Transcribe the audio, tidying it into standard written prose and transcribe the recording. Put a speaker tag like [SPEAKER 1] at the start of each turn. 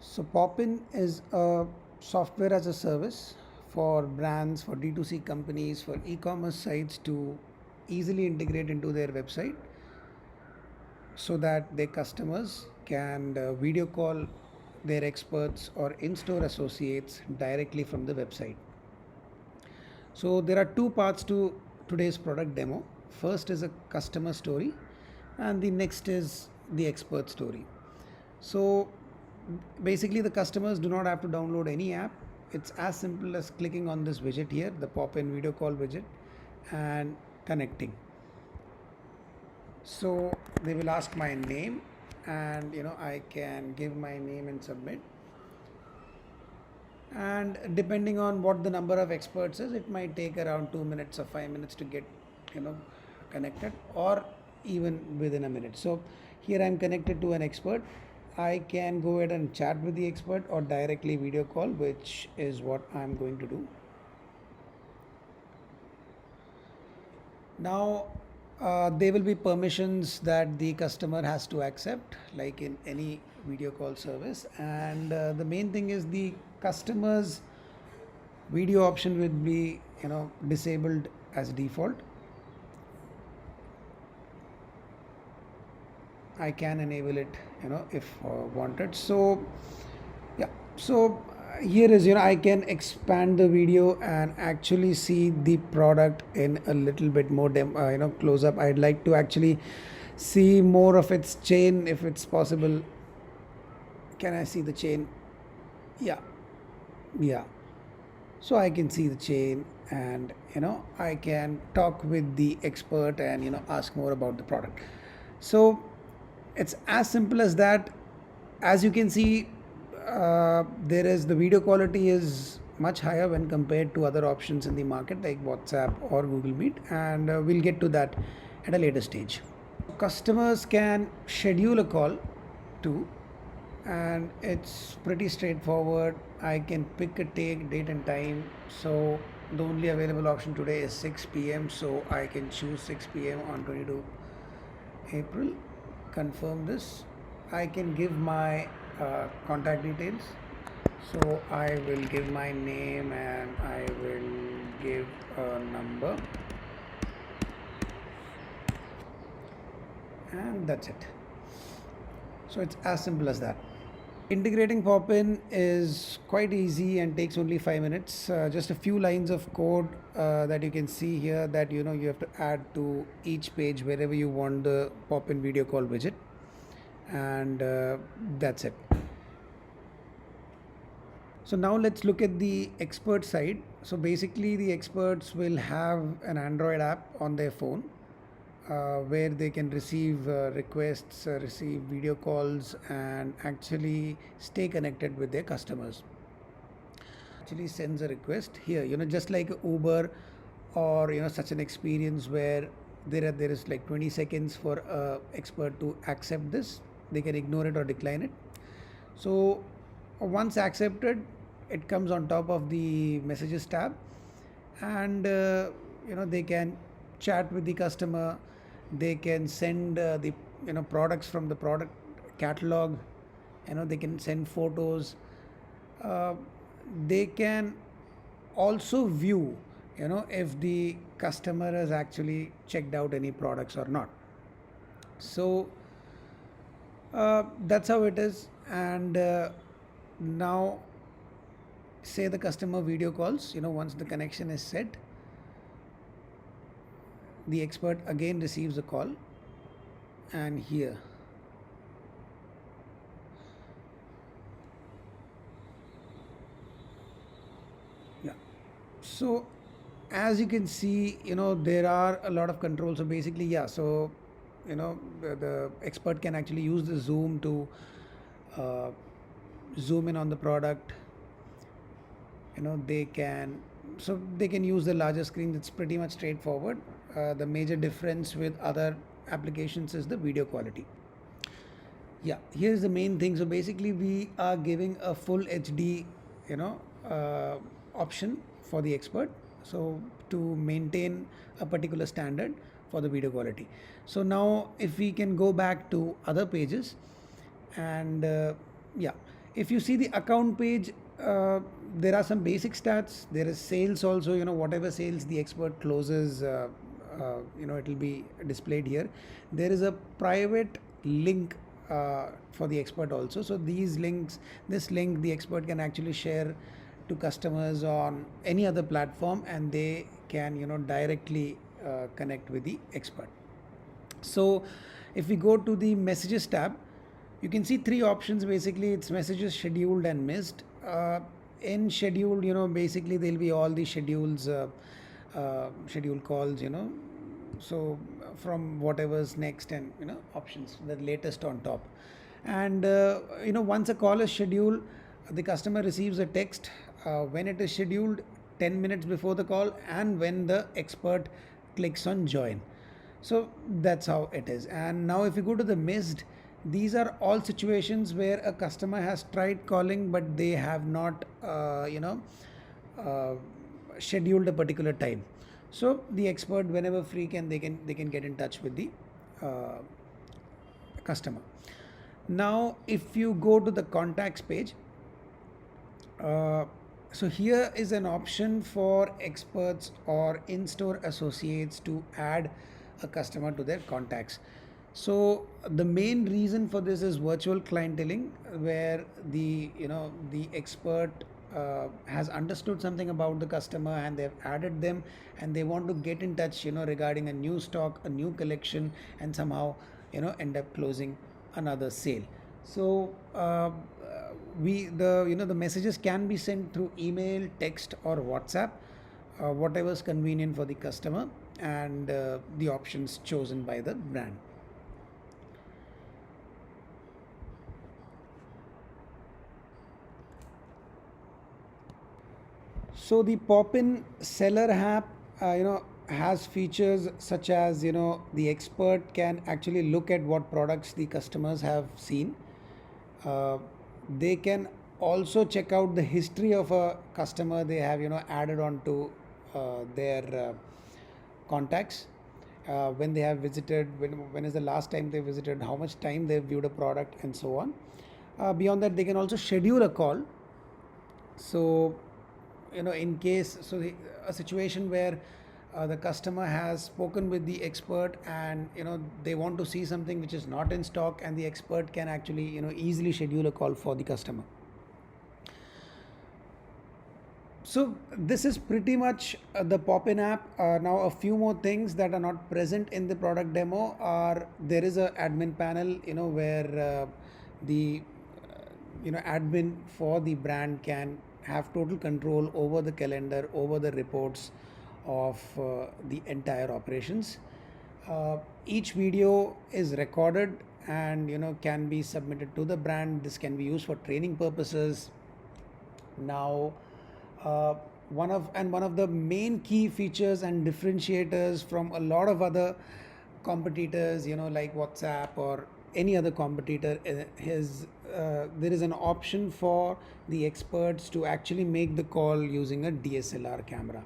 [SPEAKER 1] So Popin is a software as a service for brands, for D2C companies, for e-commerce sites to easily integrate into their website so that their customers can video call their experts or in-store associates directly from the website. So there are two parts to today's product demo. First is a customer story and the next is the expert story. So basically the customers do not have to download any app. It's as simple as clicking on this widget here, the pop-in video call widget, and connecting. So they will ask my name and I can give my name and submit, and depending on what the number of experts is, it might take around 2 minutes or 5 minutes to get you know connected, or even within a minute. So here I'm connected to an expert. I can go ahead and chat with the expert or directly video call, which is what I'm going to do now. There will be permissions that the customer has to accept, like in any video call service, and the main thing is the customer's video option will be disabled as default. I can enable it if wanted. So yeah, so here is I can expand the video and actually see the product in a little bit more close up. I'd like to actually see more of its chain if it's possible. Can I see the chain? Yeah, so I can see the chain, and I can talk with the expert and ask more about the product. So it's as simple as that. As you can see, there is the video quality is much higher when compared to other options in the market like WhatsApp or Google Meet, and we'll get to that at a later stage. Customers can schedule a call too, and it's pretty straightforward. I can pick a date and time. So the only available option today is 6 p.m. So I can choose 6 p.m. on 22 April. Confirm this. I can give my contact details. So I will give my name and I will give a number, and that's it. So it's as simple as that. Integrating Popin is quite easy and takes only 5 minutes. Just a few lines of code that you can see here that you have to add to each page wherever you want the Popin video call widget, and that's it. So now let's look at the expert side. So basically the experts will have an Android app on their phone where they can receive requests, receive video calls, and actually stay connected with their customers. Actually sends a request here, just like Uber or such an experience where there is like 20 seconds for a expert to accept this. They can ignore it or decline it. So once accepted, it comes on top of the messages tab, and they can chat with the customer. They can send the products from the product catalog. They can send photos. They can also view if the customer has actually checked out any products or not. So that's how it is. And now say the customer video calls, once the connection is set, the expert again receives a call, and here yeah, so as you can see, there are a lot of controls. So basically, so the expert can actually use the zoom to zoom in on the product. They can use the larger screen. It's pretty much straightforward. The major difference with other applications is the video quality. Here's the main thing. So basically we are giving a full HD option for the expert, so to maintain a particular standard for the video quality. So now if we can go back to other pages, and If you see the account page, there are some basic stats. There is sales also, whatever sales the expert closes, it will be displayed here. There is a private link for the expert also. So this link the expert can actually share to customers on any other platform, and they can directly connect with the expert. So if we go to the messages tab, you can see three options. Basically, it's messages, scheduled and missed. In scheduled, basically there'll be all the scheduled calls, so from whatever's next, and options, the latest on top. And once a call is scheduled, the customer receives a text when it is scheduled, 10 minutes before the call, and when the expert clicks on join. So that's how it is. And now if you go to the missed, these are all situations where a customer has tried calling, but they have not uh, scheduled a particular time. So the expert, whenever free, they can get in touch with the uh, customer. Now if you go to the contacts page, uh, so here is an option for experts or in-store associates to add a customer to their contacts. So the main reason for this is virtual clienteling, where the expert has understood something about the customer, and they've added them, and they want to get in touch regarding a new stock, a new collection, and somehow end up closing another sale. So the messages can be sent through email, text, or WhatsApp, whatever is convenient for the customer, and the options chosen by the brand. So the Popin seller app, has features such as the expert can actually look at what products the customers have seen. Uh, they can also check out the history of a customer they have added on to their contacts. When they have visited, when is the last time they visited, how much time they've viewed a product, and so on. Beyond that, they can also schedule a call. So in case, a situation where the customer has spoken with the expert, and they want to see something which is not in stock, and the expert can actually easily schedule a call for the customer. So this is pretty much the Popin app. Now a few more things that are not present in the product demo are, there is a admin panel, where the admin for the brand can have total control over the calendar, over the reports of the entire operations. Each video is recorded and can be submitted to the brand. This can be used for training purposes. Now one of the main key features and differentiators from a lot of other competitors, like WhatsApp or any other competitor, is there is an option for the experts to actually make the call using a DSLR camera.